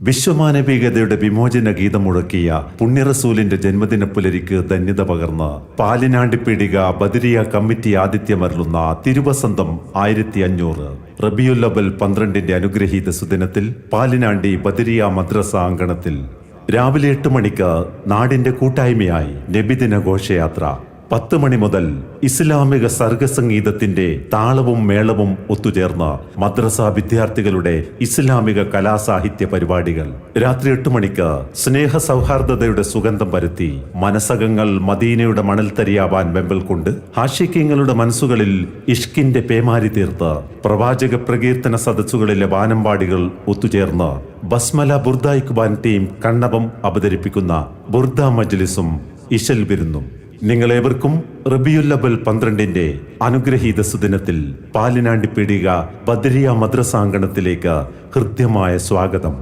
വിശ്വമാനവികതയുടെ വിമോചന ഗീതം മുഴക്കിയ പുണ്യറസൂലിന്റെ ജന്മദിന പുലരിക്ക് ധന്യത പകർന്ന് പാലിനാണ്ടിപ്പീടിക ബദരിയ കമ്മിറ്റി ആതിഥ്യമരുളുന്ന തിരുവസന്തം 1500 റബിയുൽ അവൽ 12 അനുഗ്രഹീത സുദിനത്തിൽ പാലിനാണ്ടി ബദരിയ മദ്രസ അങ്കണത്തിൽ രാവിലെ 8 മണിക്ക് നാടിന്റെ കൂട്ടായ്മയായി നബിദിന ഘോഷയാത്ര. 10 മണി മുതൽ ഇസ്ലാമിക സർഗസംഗീതത്തിന്റെ താളവും മേളവും ഒത്തുചേർന്ന് മദ്രസ വിദ്യാർത്ഥികളുടെ ഇസ്ലാമിക കലാസാഹിത്യ പരിപാടികൾ. രാത്രി 8 മണിക്ക് സ്നേഹ സൗഹാർദ്ദതയുടെ സുഗന്ധം പരത്തി മനസ്സകങ്ങൾ മദീനയുടെ മണൽത്തരിയാവാൻ വെമ്പൽ കൊണ്ട് ആശിക്യങ്ങളുടെ മനസ്സുകളിൽ ഇഷ്കിന്റെ പേമാരി തീർത്ത് പ്രവാചക പ്രകീർത്തന സദസ്സുകളിലെ വാനമ്പാടികൾ ഒത്തുചേർന്ന് ബസ്മല ബുർദ ഇഖ്ബാൻ ടീം കണ്ണവം അവതരിപ്പിക്കുന്ന ബുർദ മജ്ലിസും ഇശൽ വിരുന്നും. നിങ്ങളേവർക്കും റബിയുൽ അവൽ 12 അനുഗ്രഹീത സുദിനത്തിൽ പാലിനാണ്ടിപ്പീടിക ബദരിയ മദ്രസാങ്കണത്തിലേക്ക് ഹൃദ്യമായ സ്വാഗതം.